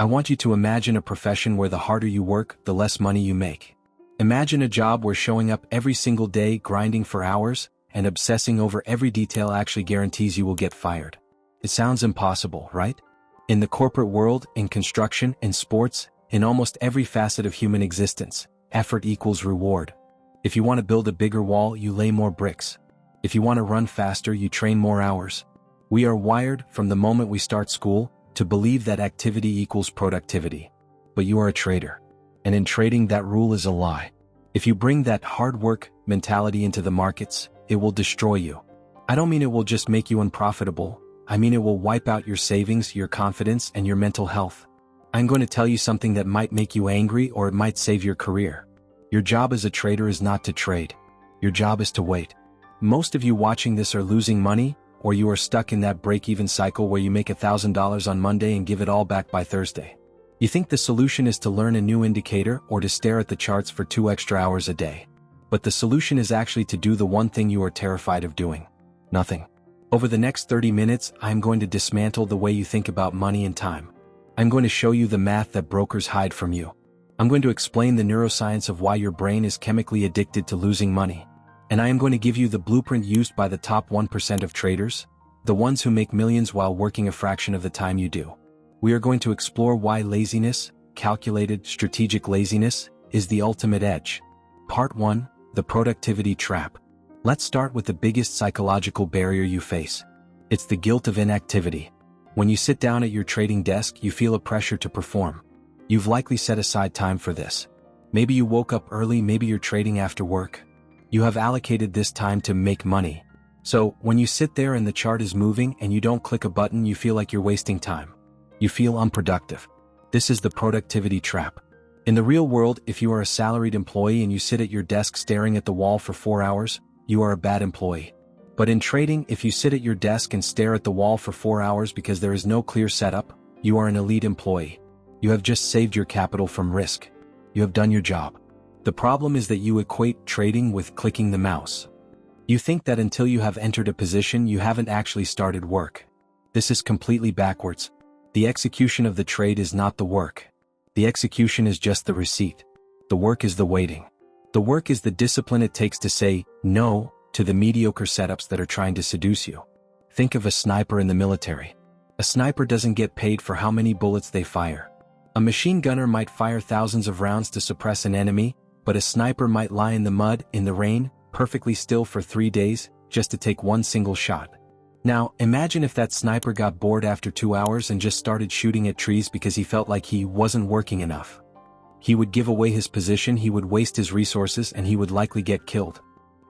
I want you to imagine a profession where the harder you work, the less money you make. Imagine a job where showing up every single day, grinding for hours, and obsessing over every detail actually guarantees you will get fired. It sounds impossible, right? In the corporate world, in construction, in sports, in almost every facet of human existence, effort equals reward. If you want to build a bigger wall, you lay more bricks. If you want to run faster, you train more hours. We are wired, from the moment we start school, to believe that activity equals productivity. But you are a trader. And in trading, that rule is a lie. If you bring that hard work mentality into the markets, it will destroy you. I don't mean it will just make you unprofitable. I mean it will wipe out your savings, your confidence, and your mental health. I'm going to tell you something that might make you angry, or it might save your career. Your job as a trader is not to trade. Your job is to wait. Most of you watching this are losing money, or you are stuck in that break-even cycle where you make $1,000 on Monday and give it all back by Thursday. You think the solution is to learn a new indicator or to stare at the charts for 2 extra hours a day. But the solution is actually to do the one thing you are terrified of doing. Nothing. Over the next 30 minutes, I'm going to dismantle the way you think about money and time. I'm going to show you the math that brokers hide from you. I'm going to explain the neuroscience of why your brain is chemically addicted to losing money. And I am going to give you the blueprint used by the top 1% of traders, the ones who make millions while working a fraction of the time you do. We are going to explore why laziness, calculated, strategic laziness, is the ultimate edge. Part 1, the productivity trap. Let's start with the biggest psychological barrier you face. It's the guilt of inactivity. When you sit down at your trading desk, you feel a pressure to perform. You've likely set aside time for this. Maybe you woke up early, maybe you're trading after work. You have allocated this time to make money. So, when you sit there and the chart is moving and you don't click a button, you feel like you're wasting time. You feel unproductive. This is the productivity trap. In the real world, if you are a salaried employee and you sit at your desk staring at the wall for 4 hours, you are a bad employee. But in trading, if you sit at your desk and stare at the wall for 4 hours because there is no clear setup, you are an elite employee. You have just saved your capital from risk. You have done your job. The problem is that you equate trading with clicking the mouse. You think that until you have entered a position, you haven't actually started work. This is completely backwards. The execution of the trade is not the work. The execution is just the receipt. The work is the waiting. The work is the discipline it takes to say no to the mediocre setups that are trying to seduce you. Think of a sniper in the military. A sniper doesn't get paid for how many bullets they fire. A machine gunner might fire thousands of rounds to suppress an enemy, but a sniper might lie in the mud, in the rain, perfectly still for 3 days, just to take one single shot. Now, imagine if that sniper got bored after 2 hours and just started shooting at trees because he felt like he wasn't working enough. He would give away his position, he would waste his resources, and he would likely get killed.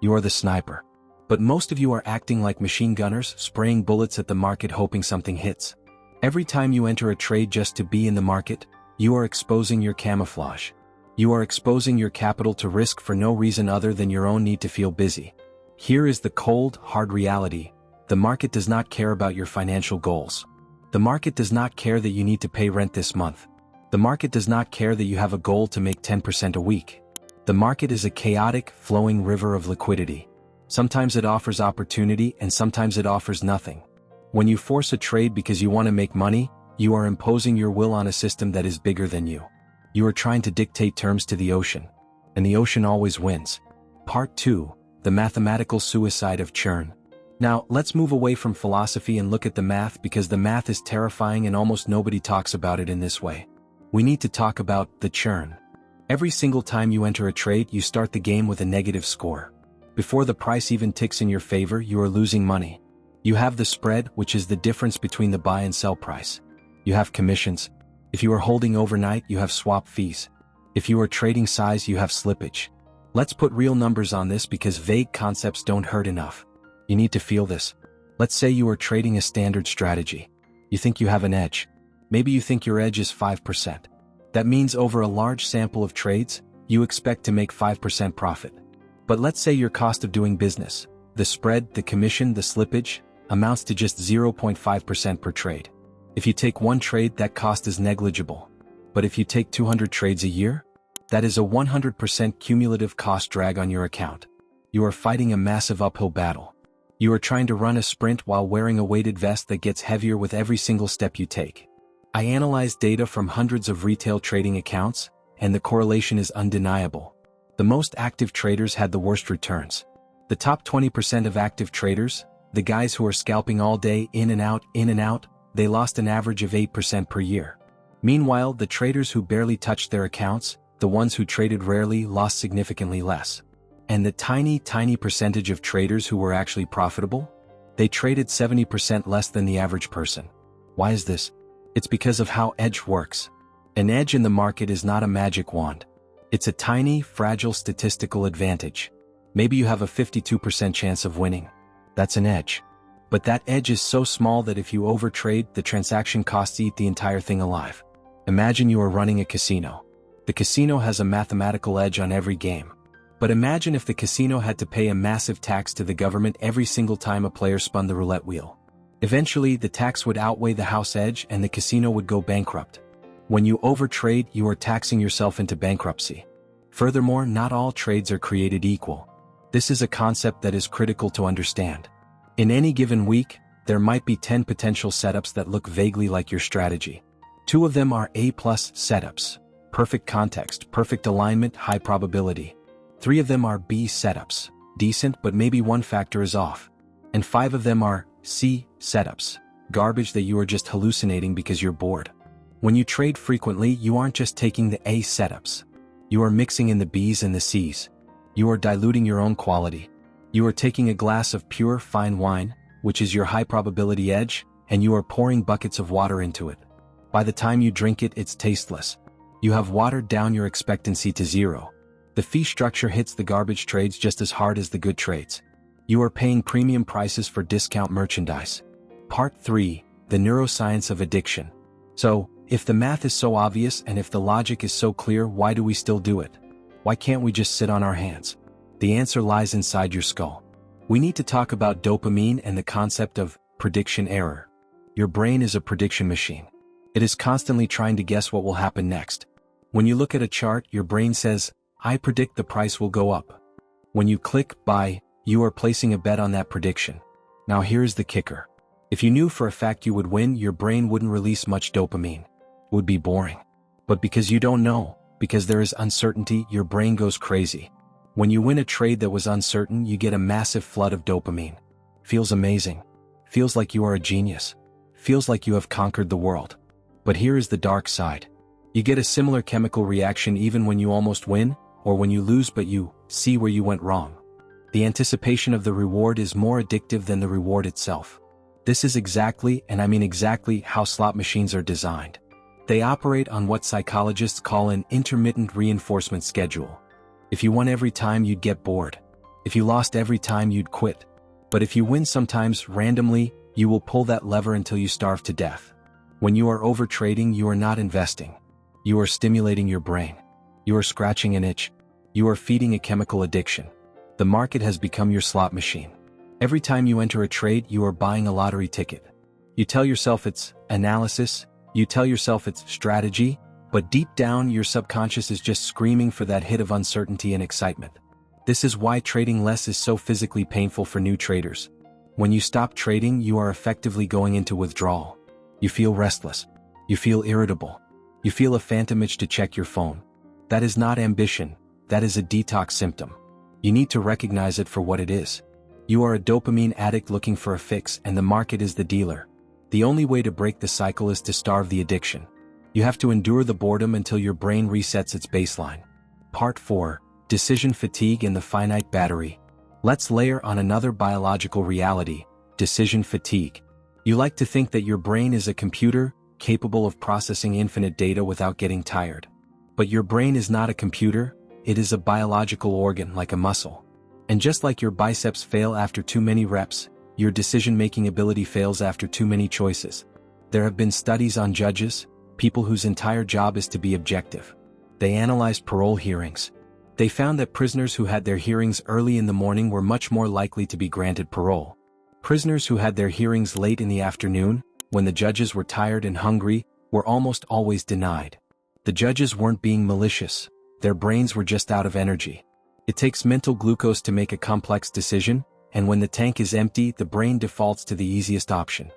You are the sniper. But most of you are acting like machine gunners, spraying bullets at the market hoping something hits. Every time you enter a trade just to be in the market, you are exposing your camouflage. You are exposing your capital to risk for no reason other than your own need to feel busy. Here is the cold, hard reality. The market does not care about your financial goals. The market does not care that you need to pay rent this month. The market does not care that you have a goal to make 10% a week. The market is a chaotic, flowing river of liquidity. Sometimes it offers opportunity and sometimes it offers nothing. When you force a trade because you want to make money, you are imposing your will on a system that is bigger than you. You are trying to dictate terms to the ocean. And the ocean always wins. Part 2, the mathematical suicide of churn. Now, let's move away from philosophy and look at the math because the math is terrifying and almost nobody talks about it in this way. We need to talk about the churn. Every single time you enter a trade, you start the game with a negative score. Before the price even ticks in your favor, you are losing money. You have the spread, which is the difference between the buy and sell price. You have commissions. If you are holding overnight, you have swap fees. If you are trading size, you have slippage. Let's put real numbers on this because vague concepts don't hurt enough. You need to feel this. Let's say you are trading a standard strategy. You think you have an edge. Maybe you think your edge is 5%. That means over a large sample of trades, you expect to make 5% profit. But let's say your cost of doing business, the spread, the commission, the slippage, amounts to just 0.5% per trade. If you take one trade, that cost is negligible. But if you take 200 trades a year, that is a 100% cumulative cost drag on your account. You are fighting a massive uphill battle. You are trying to run a sprint while wearing a weighted vest that gets heavier with every single step you take. I analyzed data from hundreds of retail trading accounts, and the correlation is undeniable. The most active traders had the worst returns. The top 20% of active traders, the guys who are scalping all day in and out, they lost an average of 8% per year. Meanwhile, the traders who barely touched their accounts, the ones who traded rarely, lost significantly less. And the tiny percentage of traders who were actually profitable? They traded 70% less than the average person. Why is this? It's because of how edge works. An edge in the market is not a magic wand. It's a tiny, fragile statistical advantage. Maybe you have a 52% chance of winning. That's an edge. But that edge is so small that if you overtrade, the transaction costs eat the entire thing alive. Imagine you are running a casino. The casino has a mathematical edge on every game. But imagine if the casino had to pay a massive tax to the government every single time a player spun the roulette wheel. Eventually, the tax would outweigh the house edge and the casino would go bankrupt. When you overtrade, you are taxing yourself into bankruptcy. Furthermore, not all trades are created equal. This is a concept that is critical to understand. In any given week, there might be 10 potential setups that look vaguely like your strategy. 2 of them are A+ setups. Perfect context, perfect alignment, high probability. 3 of them are B setups. Decent, but maybe one factor is off. And 5 of them are C setups. Garbage that you are just hallucinating because you're bored. When you trade frequently, you aren't just taking the A setups. You are mixing in the B's and the C's. You are diluting your own quality. You are taking a glass of pure, fine wine, which is your high probability edge, and you are pouring buckets of water into it. By the time you drink it, it's tasteless. You have watered down your expectancy to zero. The fee structure hits the garbage trades just as hard as the good trades. You are paying premium prices for discount merchandise. Part 3. The neuroscience of addiction. So, if the math is so obvious and if the logic is so clear, why do we still do it? Why can't we just sit on our hands? The answer lies inside your skull. We need to talk about dopamine and the concept of prediction error. Your brain is a prediction machine. It is constantly trying to guess what will happen next. When you look at a chart, your brain says, I predict the price will go up. When you click buy, you are placing a bet on that prediction. Now here's the kicker. If you knew for a fact you would win, your brain wouldn't release much dopamine. It would be boring. But because you don't know, because there is uncertainty, your brain goes crazy. When you win a trade that was uncertain, you get a massive flood of dopamine. Feels amazing. Feels like you are a genius. Feels like you have conquered the world. But here is the dark side. You get a similar chemical reaction even when you almost win, or when you lose but you see where you went wrong. The anticipation of the reward is more addictive than the reward itself. This is exactly, and I mean exactly, how slot machines are designed. They operate on what psychologists call an intermittent reinforcement schedule. If you won every time, you'd get bored. If you lost every time, you'd quit. But if you win sometimes randomly, you will pull that lever until you starve to death. When you are overtrading, you are not investing. You are stimulating your brain. You are scratching an itch. You are feeding a chemical addiction. The market has become your slot machine. Every time you enter a trade, you are buying a lottery ticket. You tell yourself it's analysis, you tell yourself it's strategy, but deep down your subconscious is just screaming for that hit of uncertainty and excitement. This is why trading less is so physically painful for new traders. When you stop trading, you are effectively going into withdrawal. You feel restless. You feel irritable. You feel a phantom itch to check your phone. That is not ambition, that is a detox symptom. You need to recognize it for what it is. You are a dopamine addict looking for a fix, and the market is the dealer. The only way to break the cycle is to starve the addiction. You have to endure the boredom until your brain resets its baseline. Part 4. Decision fatigue and the finite battery. Let's layer on another biological reality, decision fatigue. You like to think that your brain is a computer, capable of processing infinite data without getting tired. But your brain is not a computer, it is a biological organ like a muscle. And just like your biceps fail after too many reps, your decision-making ability fails after too many choices. There have been studies on judges, people whose entire job is to be objective. They analyzed parole hearings. They found that prisoners who had their hearings early in the morning were much more likely to be granted parole. Prisoners who had their hearings late in the afternoon, when the judges were tired and hungry, were almost always denied. The judges weren't being malicious, their brains were just out of energy. It takes mental glucose to make a complex decision, and when the tank is empty, the brain defaults to the easiest option.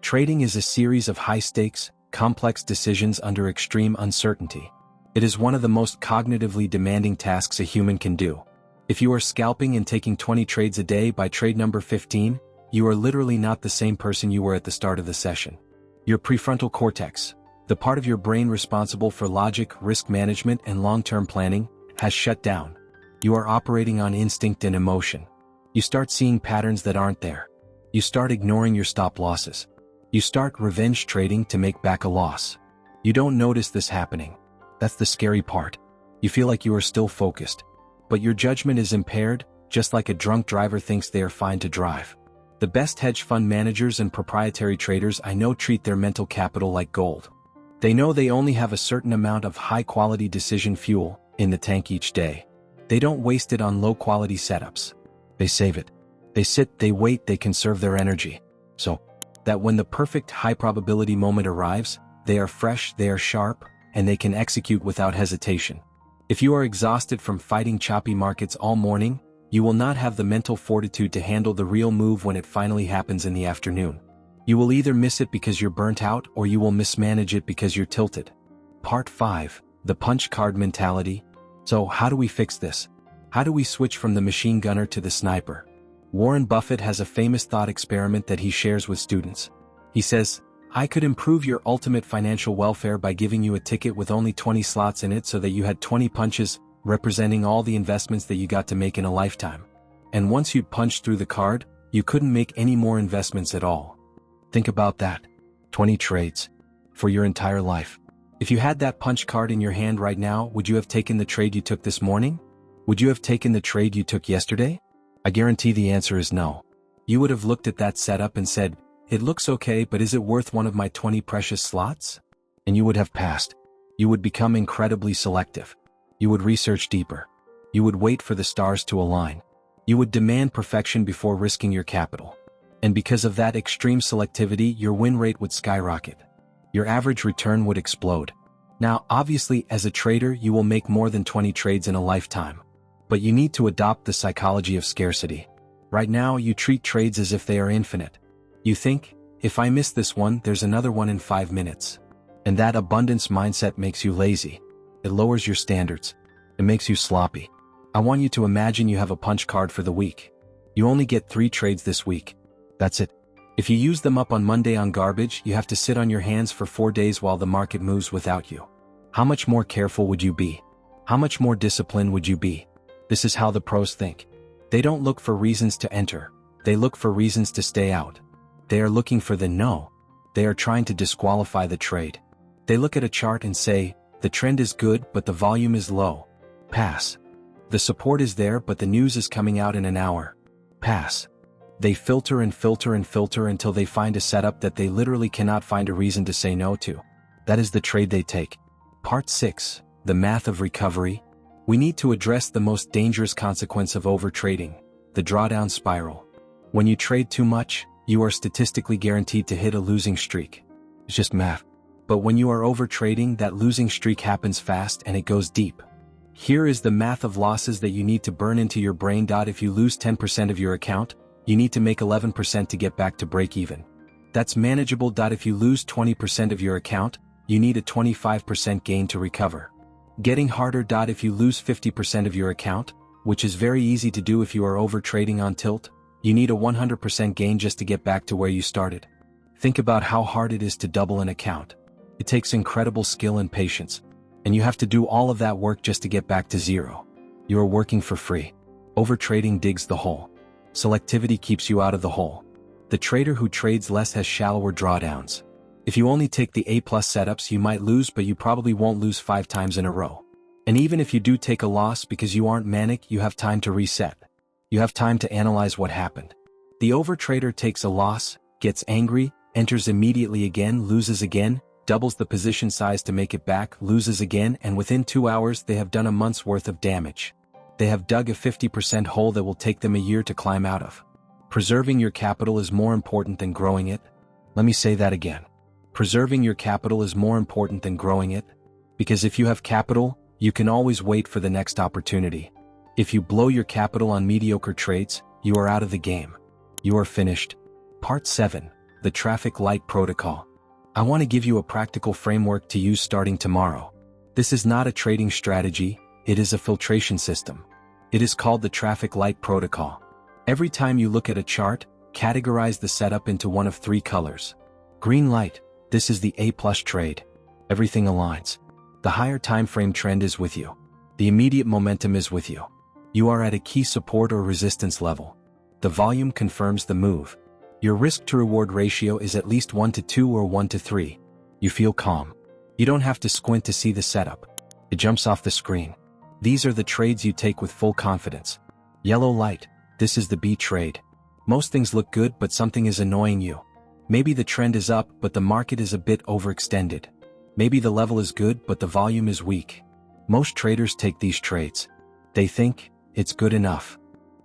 Trading is a series of high-stakes, complex decisions under extreme uncertainty. It is one of the most cognitively demanding tasks a human can do. If you are scalping and taking 20 trades a day by trade number 15, you are literally not the same person you were at the start of the session. Your prefrontal cortex, the part of your brain responsible for logic, risk management, and long-term planning, has shut down. You are operating on instinct and emotion. You start seeing patterns that aren't there. You start ignoring your stop losses. You start revenge trading to make back a loss. You don't notice this happening. That's the scary part. You feel like you are still focused. But your judgment is impaired, just like a drunk driver thinks they are fine to drive. The best hedge fund managers and proprietary traders I know treat their mental capital like gold. They know they only have a certain amount of high-quality decision fuel in the tank each day. They don't waste it on low-quality setups. They save it. They sit, they wait, they conserve their energy. So that when the perfect high-probability moment arrives, they are fresh, they are sharp, and they can execute without hesitation. If you are exhausted from fighting choppy markets all morning, you will not have the mental fortitude to handle the real move when it finally happens in the afternoon. You will either miss it because you're burnt out or you will mismanage it because you're tilted. Part 5. The punch card mentality. So how do we fix this? How do we switch from the machine gunner to the sniper? Warren Buffett has a famous thought experiment that he shares with students. He says, I could improve your ultimate financial welfare by giving you a ticket with only 20 slots in it so that you had 20 punches, representing all the investments that you got to make in a lifetime. And once you'd punched through the card, you couldn't make any more investments at all. Think about that. 20 trades. For your entire life. If you had that punch card in your hand right now, would you have taken the trade you took this morning? Would you have taken the trade you took yesterday? I guarantee the answer is no. You would have looked at that setup and said, it looks okay, but is it worth one of my 20 precious slots? And you would have passed. You would become incredibly selective. You would research deeper. You would wait for the stars to align. You would demand perfection before risking your capital. And because of that extreme selectivity, your win rate would skyrocket. Your average return would explode. Now, obviously, as a trader, you will make more than 20 trades in a lifetime. But you need to adopt the psychology of scarcity. Right now, you treat trades as if they are infinite. You think, if I miss this one, there's another one in 5 minutes. And that abundance mindset makes you lazy. It lowers your standards. It makes you sloppy. I want you to imagine you have a punch card for the week. You only get 3 trades this week. That's it. If you use them up on Monday on garbage, you have to sit on your hands for 4 days while the market moves without you. How much more careful would you be? How much more disciplined would you be? This is how the pros think. They don't look for reasons to enter. They look for reasons to stay out. They are looking for the no. They are trying to disqualify the trade. They look at a chart and say, the trend is good but the volume is low. Pass. The support is there but the news is coming out in an hour. Pass. They filter and filter and filter until they find a setup that they literally cannot find a reason to say no to. That is the trade they take. Part 6. The math of recovery. We need to address the most dangerous consequence of overtrading, the drawdown spiral. When you trade too much, you are statistically guaranteed to hit a losing streak. It's just math. But when you are overtrading, that losing streak happens fast and it goes deep. Here is the math of losses that you need to burn into your brain. If you lose 10% of your account, you need to make 11% to get back to break even. That's manageable. If you lose 20% of your account, you need a 25% gain to recover. Getting harder. If you lose 50% of your account, which is very easy to do if you are overtrading on tilt, you need a 100% gain just to get back to where you started. Think about how hard it is to double an account. It takes incredible skill and patience, and you have to do all of that work just to get back to zero. You are working for free. Overtrading digs the hole. Selectivity keeps you out of the hole. The trader who trades less has shallower drawdowns. If you only take the A+ setups, you might lose, but you probably won't lose 5 times in a row. And even if you do take a loss because you aren't manic, you have time to reset. You have time to analyze what happened. The overtrader takes a loss, gets angry, enters immediately again, loses again, doubles the position size to make it back, loses again, and within 2 hours they have done a month's worth of damage. They have dug a 50% hole that will take them a year to climb out of. Preserving your capital is more important than growing it. Let me say that again. Preserving your capital is more important than growing it. Because if you have capital, you can always wait for the next opportunity. If you blow your capital on mediocre trades, you are out of the game. You are finished. Part 7. The Traffic Light Protocol. I want to give you a practical framework to use starting tomorrow. This is not a trading strategy, it is a filtration system. It is called the traffic light protocol. Every time you look at a chart, categorize the setup into one of three colors. Green light, this is the A+ trade. Everything aligns. The higher time frame trend is with you. The immediate momentum is with you. You are at a key support or resistance level. The volume confirms the move. Your risk-to-reward ratio is at least 1:2 or 1:3. You feel calm. You don't have to squint to see the setup. It jumps off the screen. These are the trades you take with full confidence. Yellow light, this is the B trade. Most things look good, but something is annoying you. Maybe the trend is up, but the market is a bit overextended. Maybe the level is good, but the volume is weak. Most traders take these trades. They think, it's good enough.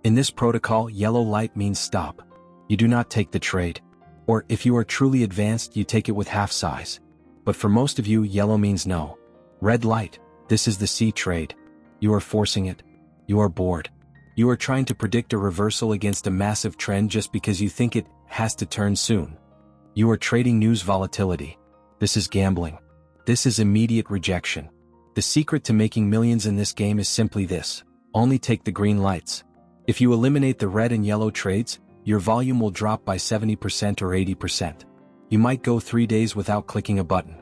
In this protocol, yellow light means stop. You do not take the trade. Or if you are truly advanced, you take it with half size. But for most of you, yellow means no. Red light, this is the C trade. You are forcing it. You are bored. You are trying to predict a reversal against a massive trend just because you think it has to turn soon. You are trading news volatility. This is gambling. This is immediate rejection. The secret to making millions in this game is simply this: only take the green lights. If you eliminate the red and yellow trades, your volume will drop by 70% or 80%. You might go 3 days without clicking a button.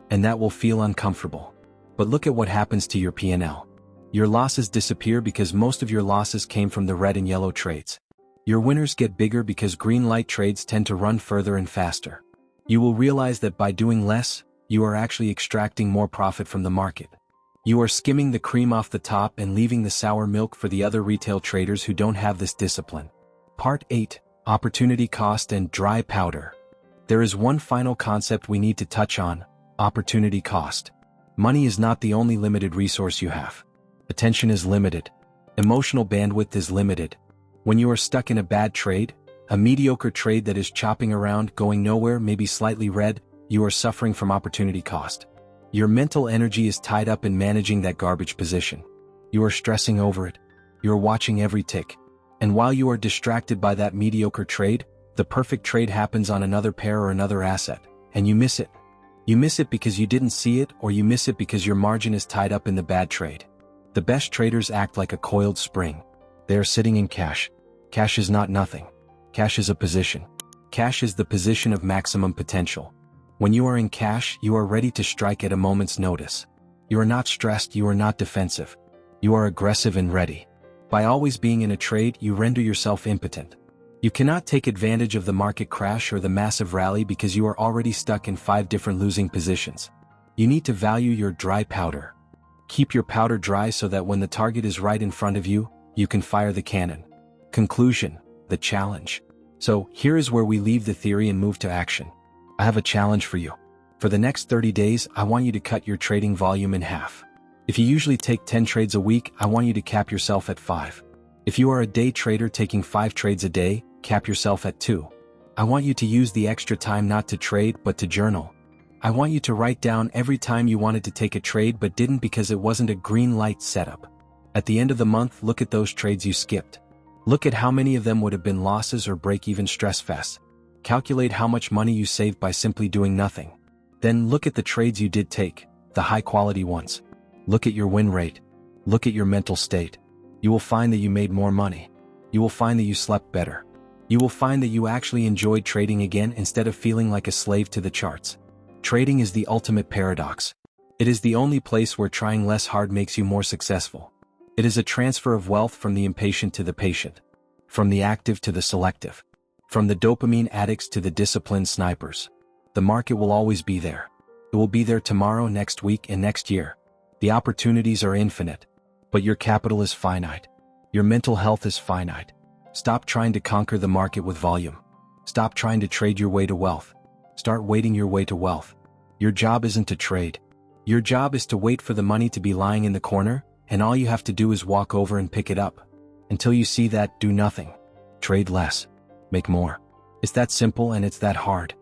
And that will feel uncomfortable. But look at what happens to your P&L. Your losses disappear because most of your losses came from the red and yellow trades. Your winners get bigger because green light trades tend to run further and faster. You will realize that by doing less, you are actually extracting more profit from the market. You are skimming the cream off the top and leaving the sour milk for the other retail traders who don't have this discipline. Part 8: Opportunity Cost and Dry Powder. There is one final concept we need to touch on: opportunity cost. Money is not the only limited resource you have. Attention is limited. Emotional bandwidth is limited. When you are stuck in a bad trade, a mediocre trade that is chopping around, going nowhere, maybe slightly red, you are suffering from opportunity cost. Your mental energy is tied up in managing that garbage position. You are stressing over it. You are watching every tick. And while you are distracted by that mediocre trade, the perfect trade happens on another pair or another asset, and you miss it. You miss it because you didn't see it, or you miss it because your margin is tied up in the bad trade. The best traders act like a coiled spring. They are sitting in cash. Cash is not nothing. Cash is a position. Cash is the position of maximum potential. When you are in cash, you are ready to strike at a moment's notice. You are not stressed, you are not defensive. You are aggressive and ready. By always being in a trade, you render yourself impotent. You cannot take advantage of the market crash or the massive rally because you are already stuck in 5 different losing positions. You need to value your dry powder. Keep your powder dry so that when the target is right in front of you, you can fire the cannon. Conclusion: the challenge. So, here is where we leave the theory and move to action. I have a challenge for you. For the next 30 days, I want you to cut your trading volume in half. If you usually take 10 trades a week, I want you to cap yourself at 5. If you are a day trader taking 5 trades a day, cap yourself at 2. I want you to use the extra time not to trade but to journal. I want you to write down every time you wanted to take a trade but didn't because it wasn't a green light setup. At the end of the month, look at those trades you skipped. Look at how many of them would have been losses or break-even stress fests. Calculate how much money you saved by simply doing nothing. Then look at the trades you did take, the high-quality ones. Look at your win rate. Look at your mental state. You will find that you made more money. You will find that you slept better. You will find that you actually enjoyed trading again instead of feeling like a slave to the charts. Trading is the ultimate paradox. It is the only place where trying less hard makes you more successful. It is a transfer of wealth from the impatient to the patient, from the active to the selective, from the dopamine addicts to the disciplined snipers. The market will always be there. It will be there tomorrow, next week, and next year. The opportunities are infinite, but your capital is finite. Your mental health is finite. Stop trying to conquer the market with volume. Stop trying to trade your way to wealth. Start waiting your way to wealth. Your job isn't to trade. Your job is to wait for the money to be lying in the corner, and all you have to do is walk over and pick it up. Until you see that, do nothing. Trade less. Make more. It's that simple and it's that hard.